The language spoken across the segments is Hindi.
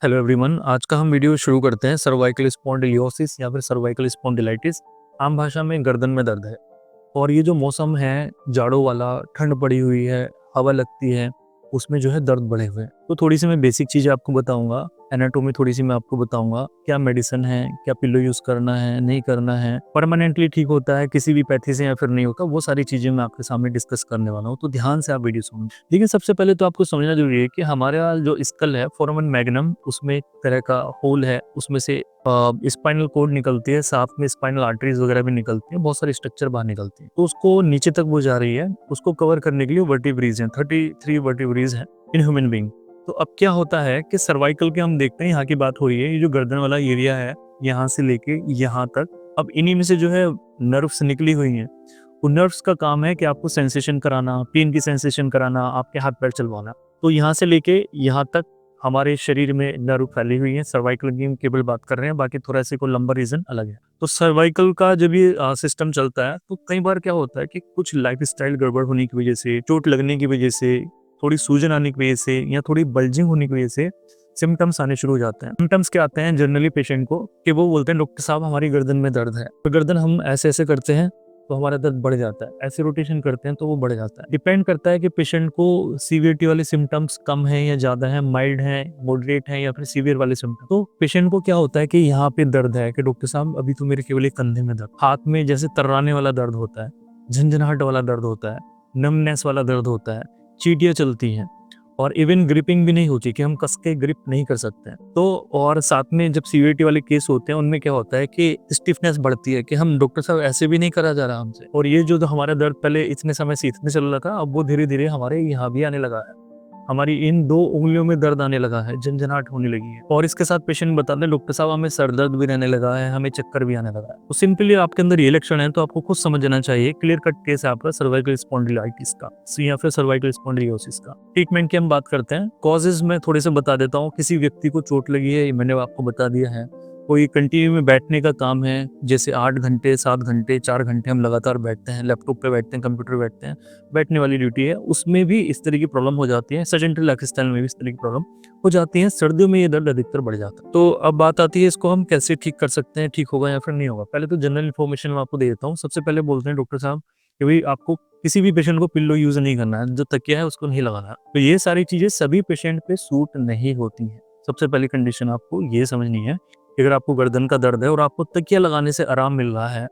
हेलो एवरीवन, आज का हम वीडियो शुरू करते हैं। सर्वाइकल स्पॉन्डिलोसिस या फिर सर्वाइकल स्पॉन्डिलाइटिस, आम भाषा में गर्दन में दर्द है। और ये जो मौसम है, जाड़ों वाला, ठंड पड़ी हुई है, हवा लगती है, उसमें जो है दर्द बढ़े हुए हैं। तो थोड़ी सी मैं बेसिक चीज़ें आपको बताऊंगा, एनाटॉमी थोड़ी सी मैं आपको बताऊंगा, क्या मेडिसिन है, क्या पिल्लो यूज़ करना है, नहीं करना है, परमानेंटली ठीक होता है किसी भी पैथी से या फिर नहीं होता, वो सारी चीज़ें मैं आपके सामने डिस्कस करने वाला हूँ। तो ध्यान से आप वीडियो सुनो। देखिए, सबसे पहले तो आपको समझना जरूरी है कि हमारा जो स्कल है, फोरामन मैग्नम, उसमें एक तरह का होल है, उसमें से स्पाइनल कोड निकलती है, साथ में स्पाइनल आर्टरीज वगैरह भी निकलती है, बहुत सारे स्ट्रक्चर बाहर निकलते हैं। तो उसको नीचे तक वो जा रही है, उसको कवर करने के लिए वर्टिब्रीज हैं, 33 वर्टिब्रीज हैं इन ह्यूमन बीइंग। तो अब क्या होता है कि सर्वाइकल के हम देखते हैं, यहाँ की बात हो रही है, ये जो गर्दन वाला एरिया है, यहाँ से लेके यहाँ तक, अब इन्हीं में से जो है नर्व्स निकली हुई हैं। उन नर्व्स का काम है कि आपको सेंसेशन कराना, पेन की सेंसेशन कराना, आपके हाथ पैर चलवाना। तो यहाँ से लेके यहाँ तक हमारे शरीर में नर्व फैली हुई है। सर्वाइकल की हम केवल बात कर रहे हैं, बाकी थोरेसिक और लंबर रीजन अलग है। तो सर्वाइकल का जब ये सिस्टम चलता है, तो कई बार क्या होता है कि कुछ लाइफस्टाइल गड़बड़ होने की वजह से, चोट लगने की वजह से, थोड़ी सूजन आने की वजह से या थोड़ी बल्जिंग होने की वजह से सिम्टम्स आने शुरू हो जाते हैं। सिम्टम्स क्या आते हैं जनरली पेशेंट को कि वो बोलते हैं, डॉक्टर साहब हमारी गर्दन में दर्द है। तो गर्दन हम ऐसे ऐसे करते हैं तो हमारा दर्द बढ़ जाता है, ऐसे रोटेशन करते हैं तो वो बढ़ जाता है। डिपेंड करता है कि पेशेंट को सीवियरिटी वाले सिम्टम्स कम है या ज्यादा है, माइल्ड है, मॉडरेट है या फिर सीवियर वाले सिम्टम्स। तो पेशेंट को क्या होता है कि यहाँ पे दर्द है कि डॉक्टर साहब अभी तो मेरे केवल एक कंधे में दर्द, हाथ में जैसे तर्राने वाला दर्द होता है, झंझनाहट वाला दर्द होता है, नमनेस वाला दर्द होता है, चींटियां चलती हैं, और इवन ग्रिपिंग भी नहीं होती कि हम कस के ग्रिप नहीं कर सकते हैं। तो और साथ में जब सीवियरिटी वाले केस होते हैं, उनमें क्या होता है कि स्टिफनेस बढ़ती है कि हम डॉक्टर साहब ऐसे भी नहीं करा जा रहा हमसे, और ये जो हमारा दर्द पहले इतने समय से इतने चल रहा था, अब वो धीरे धीरे हमारे यहाँ भी आने लगा है, हमारी इन 2 उंगलियों में दर्द आने लगा है, झंझनाहट होने लगी है। और इसके साथ पेशेंट बताते हैं, डॉक्टर साहब हमें सर दर्द भी रहने लगा है, हमें चक्कर भी आने लगा है। तो सिंपली आपके अंदर ये लक्षण है तो आपको खुद समझ जाना चाहिए, क्लियर कट केस है आपका सर्वाइकल स्पॉन्डिलाइटिस का या फिर सर्वाइकल स्पॉन्डिलोसिस का। ट्रीटमेंट की हम बात करते हैं, कॉजेज में थोड़े से बता देता हूँ। किसी व्यक्ति को चोट लगी है, मैंने आपको बता दिया है। कोई कंटिन्यू में बैठने का काम है, जैसे 8 घंटे, 7 घंटे, 4 घंटे हम लगातार बैठते हैं, लैपटॉप पे बैठते हैं, कंप्यूटर बैठते हैं, बैठने वाली ड्यूटी है, उसमें भी इस तरह की प्रॉब्लम हो जाती है। सेडेंटरी लाइफस्टाइल में भी इस तरह की प्रॉब्लम हो जाती है। सर्दियों में ये दर्द अधिकतर बढ़ जाता है। तो अब बात आती है, इसको हम कैसे ठीक कर सकते हैं, ठीक होगा या फिर नहीं होगा। पहले तो जनरल इन्फॉर्मेशन मैं आपको दे देता हूँ। सबसे पहले बोलते हैं डॉक्टर साहब कि भाई आपको किसी भी पेशेंट को पिल्लो यूज नहीं करना है, जो तकिया है उसको नहीं लगाना है। तो ये सारी चीजें सभी पेशेंट पे सूट नहीं होती हैं। सबसे पहली कंडीशन आपको ये समझनी है कि अगर आपको गर्दन का दर्द है और आपको तकिया लगाने से आराम मिल रहा है,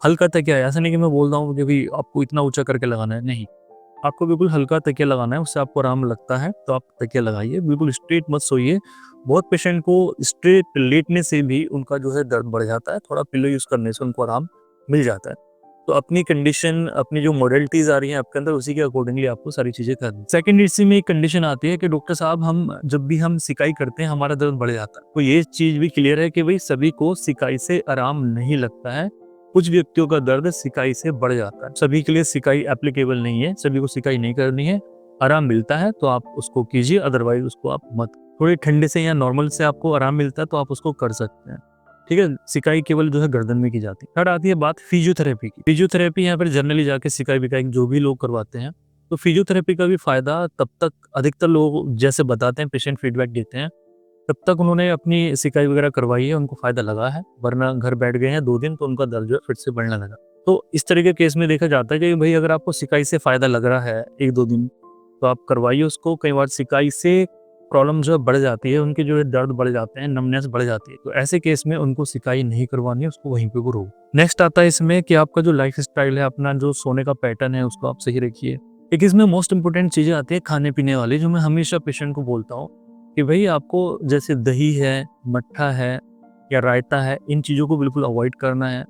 हल्का तकिया है, ऐसा नहीं कि मैं बोल रहा हूँ कि भाई आपको इतना ऊंचा करके लगाना है, नहीं, आपको बिल्कुल हल्का तकिया लगाना है, उससे आपको आराम लगता है तो आप तकिया लगाइए, बिल्कुल स्ट्रेट मत सोइए। बहुत पेशेंट को स्ट्रेट लेटने से भी उनका जो है दर्द बढ़ जाता है, थोड़ा पिलो यूज करने से उनको आराम मिल जाता है। तो अपनी कंडीशन, अपनी जो मॉडलिटीज आ रही हैं आपके अंदर, उसी के अकॉर्डिंगली आपको सारी चीजें करनी। सेकंड, इसी में एक कंडीशन आती है कि डॉक्टर साहब हम जब भी हम सिकाई करते हैं हमारा दर्द बढ़ जाता है। तो ये चीज भी क्लियर है कि भाई सभी को सिकाई से आराम नहीं लगता है, कुछ व्यक्तियों का दर्द सिकाई से बढ़ जाता है। सभी के लिए सिकाई एप्लीकेबल नहीं है, सभी को सिकाई नहीं करनी है। आराम मिलता है तो आप उसको कीजिए, अदरवाइज उसको आप मत। थोड़े ठंडे से या नॉर्मल से आपको आराम मिलता है तो आप उसको कर सकते हैं, ठीक है। सिकाई केवल जो है गर्दन में की जाती है। थर्ड आती है बात फिजियोथेरेपी की। फिजियोथेरेपी यहाँ पर जनरली जाके सिकाई बिकाई जो भी लोग करवाते हैं, तो फिजियोथेरेपी का भी फायदा तब तक अधिकतर लोग जैसे बताते हैं, पेशेंट फीडबैक देते हैं, तब तक उन्होंने अपनी सिकाई वगैरह करवाई है, उनको फायदा लगा है। वरना घर बैठ गए हैं 2 दिन तो उनका दर्द जो है फिर से बढ़ने लगा। तो इस तरह के केस में देखा जाता है कि भाई अगर आपको सिकाई से फायदा लग रहा है 1-2 दिन, तो आप करवाइए उसको। कई बार सिकाई से प्रॉब्लम जो है बढ़ जाती है, उनके जो है दर्द बढ़ जाते हैं, नमनेस बढ़ जाती है, तो ऐसे केस में उनको सिकाई नहीं करवानी है, उसको वहीं पे वो रोक। नेक्स्ट आता है इसमें कि आपका जो लाइफ स्टाइल है, अपना जो सोने का पैटर्न है, उसको आप सही रखिए। एक इसमें मोस्ट इंपोर्टेंट चीजें आती है खाने पीने वाली, जो मैं हमेशा पेशेंट को बोलता हूँ कि भाई आपको जैसे दही है, मट्ठा है या रायता है, इन चीज़ों को बिल्कुल अवॉइड करना है।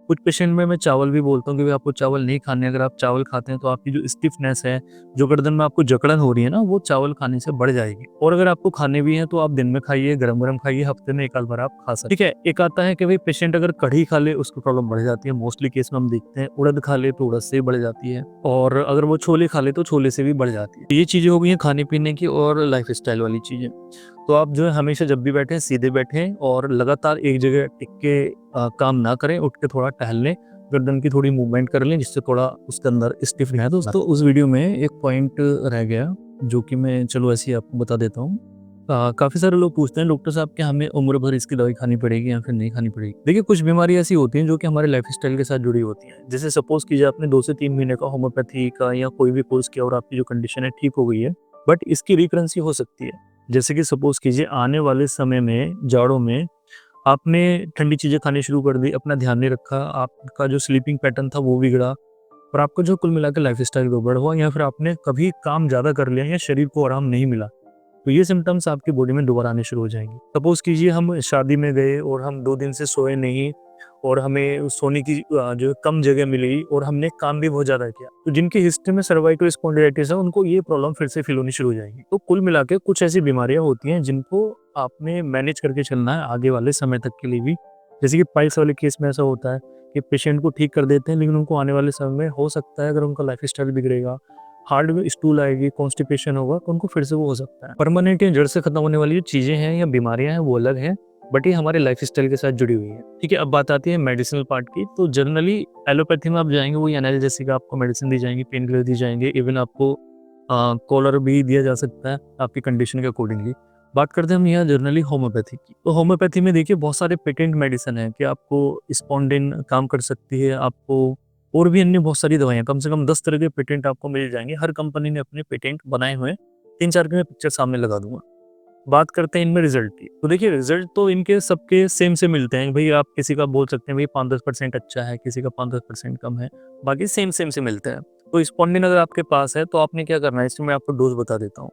कुछ पेशेंट में मैं चावल भी बोलता हूँ कि भाई आपको चावल नहीं खाने। अगर आप चावल खाते हैं तो आपकी जो स्टिफनेस है, जो गर्दन में आपको जकड़न हो रही है ना, वो चावल खाने से बढ़ जाएगी। और अगर आपको खाने भी हैं तो आप दिन में खाइए, गरम-गरम खाइए, हफ्ते में 1 आध बार आप खा सकते हैं, ठीक है। एक आता है कि भाई पेशेंट अगर कढ़ी खा ले उसको प्रॉब्लम बढ़ जाती है, मोस्टली केस में हम देखते हैं। उड़द खा ले तो उड़द से भी बढ़ जाती है, और अगर वो छोले खा ले तो छोले से भी बढ़ जाती है। ये चीज़ें हो गई हैं खाने पीने की और लाइफ स्टाइल वाली चीज़ें। तो आप जो है हमेशा जब भी बैठें सीधे बैठें और लगातार एक जगह टिक के काम ना करें, उठ के थोड़ा टहल लें, गर्दन की थोड़ी मूवमेंट कर लें, जिससे थोड़ा उसके अंदर स्टिफ है। तो उस वीडियो में एक पॉइंट रह गया जो कि मैं चलो ऐसे ही आपको बता देता हूँ। काफ़ी सारे लोग पूछते हैं डॉक्टर साहब कि हमें उम्र भर इसकी दवाई खानी पड़ेगी या फिर नहीं खानी पड़ेगी। देखिए कुछ बीमारी ऐसी होती हैं जो कि हमारे लाइफ़स्टाइल के साथ जुड़ी होती हैं। जैसे सपोज़ कीजिए आपने 2 से 3 महीने का होम्योपैथी का या कोई भी कोर्स किया और आपकी जो कंडीशन है ठीक हो गई है, बट इसकी रिकरेंसी हो सकती है। जैसे कि सपोज़ कीजिए आने वाले समय में जाड़ों में आपने ठंडी चीज़ें खानी शुरू कर दी, अपना ध्यान नहीं रखा, आपका जो स्लीपिंग पैटर्न था वो बिगड़ा और आपका जो कुल मिला के लाइफ़स्टाइल गड़बड़ हुआ या फिर आपने कभी काम ज़्यादा कर लिया या शरीर को आराम नहीं मिला। तो ये सिम्पटम्स आपकी बॉडी में दोबारा आने शुरू हो जाएँगे। सपोज़ कीजिए हम शादी में गए और हम 2 दिन से सोए नहीं और हमें सोने की जो कम जगह मिली और हमने काम भी बहुत ज़्यादा किया। तो जिनकी हिस्ट्री में सर्वाइकल स्पॉन्डिलाइटिस है उनको ये प्रॉब्लम फिर से फ़ील होनी शुरू हो जाएगी। तो कुल मिला के कुछ ऐसी बीमारियाँ होती हैं जिनको आपने मैनेज करके चलना है आगे वाले समय तक के लिए भी। जैसे कि पाइल्स वाले केस में ऐसा होता है कि पेशेंट को ठीक कर देते हैं लेकिन उनको आने वाले समय में हो सकता है अगर उनका लाइफ़स्टाइल बिगड़ेगा, हार्ड में स्टूल आएगी, कॉन्स्टिपेशन होगा तो उनको फिर से वो हो सकता है। परमानेंट या जड़ से खत्म होने वाली जो चीज़ें हैं या बीमारियाँ हैं वो अलग हैं, बट ये हमारे लाइफ़स्टाइल के साथ जुड़ी हुई है। ठीक है, अब बात आती है मेडिसिनल पार्ट की। तो जनरली एलोपैथी में आप जाएँगे वही एनाल्जेसिक आपको मेडिसिन दी जाएँगी, पेन किलर दी जाएँगे, इवन आपको कॉलर भी दिया जा सकता है आपकी कंडीशन के अकॉर्डिंगली। बात करते हैं हम यहाँ जनरली होम्योपैथी की। तो होम्योपैथी में देखिए बहुत सारे पेटेंट मेडिसिन हैं कि आपको स्पॉन्डिन काम कर सकती है, आपको और भी अन्य बहुत सारी दवाइयाँ, कम से कम 10 तरह के पेटेंट आपको मिल जाएँगे। हर कंपनी ने अपने पेटेंट बनाए हुए हैं। 3-4 की मैं पिक्चर सामने लगा दूँगा। बात करते हैं इनमें रिजल्ट की। तो देखिए रिजल्ट तो इनके सबके सेम से मिलते हैं। भई आप किसी का बोल सकते हैं भई 5-10% अच्छा है, किसी का 5-10% कम है। बाकी सेम से मिलते हैं। तो स्पॉन्डिन अगर आपके पास है तो आपने क्या करना है, इसमें मैं आपको डोज़ बता देता हूँ।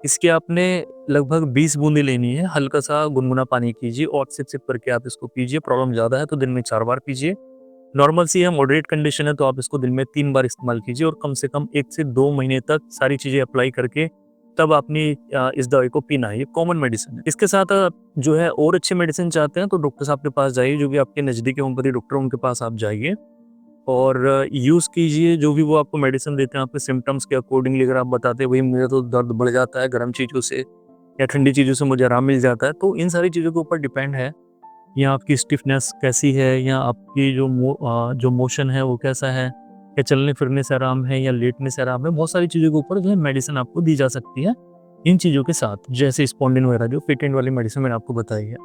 इसकी आपने लगभग 20 बूंदें लेनी है। हल्का-सा गुनगुना पानी कीजिए और सिप-सिप करके आप इसको पीजिए। प्रॉब्लम ज़्यादा है तो दिन में 4 बार पीजिए। नॉर्मल सी है, मॉडरेट कंडीशन है तो आप इसको दिन में 3 बार इस्तेमाल कीजिए और कम से कम 1 से 2 महीने तक सारी चीज़ें अप्लाई करके तब आपने इस दवाई को पीना है। ये कॉमन मेडिसिन है। इसके साथ आप जो है और अच्छे मेडिसिन चाहते हैं तो डॉक्टर साहब के पास जाइए, जो भी आपके नज़दीकी होम्योपैथी डॉक्टर हैं उनके पास आप जाइए और यूज़ कीजिए जो भी वो आपको मेडिसिन देते हैं आपके सिम्पटम्स के अकॉर्डिंगली। अगर आप बताते हैं भई मेरा तो दर्द बढ़ जाता है गर्म चीज़ों से या ठंडी चीज़ों से मुझे आराम मिल जाता है, तो इन सारी चीज़ों के ऊपर डिपेंड है या आपकी स्टिफनेस कैसी है या आपकी जो मोशन है वो कैसा है, या चलने फिरने से आराम है या लेटने से आराम है। बहुत सारी चीज़ों के ऊपर जो है मेडिसिन आपको दी जा सकती है इन चीज़ों के साथ, जैसे स्पॉन्डिन वगैरह जो पेटेंट वाली मेडिसिन मैंने आपको बताई है।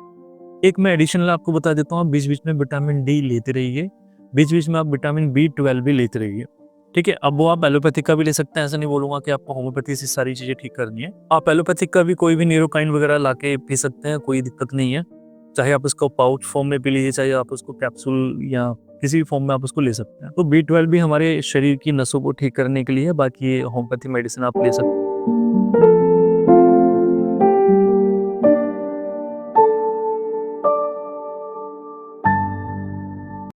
एक मैं एडिशनल आपको बता देता हूँ, आप बीच-बीच में विटामिन डी लेते रहिए, बीच-बीच में आप विटामिन बी12 भी लेते रहिए। ठीक है, अब वो आप एलोपैथिक का भी ले सकते हैं, ऐसा नहीं बोलूँगा कि आपको होम्योपैथी से सारी चीज़ें ठीक करनी है। आप एलोपैथिक का भी कोई भी न्यूरोकाइन वगैरह लाके पी सकते हैं, कोई दिक्कत नहीं है। चाहे आप उसको पाउच फॉर्म में पी लीजिए, चाहे आप उसको कैप्सूल या किसी भी फॉर्म में आप उसको ले सकते हैं। तो बी12 भी हमारे शरीर की नसों को ठीक करने के लिए है, बाकी ये होम्योपैथी मेडिसिन आप ले सकते हैं।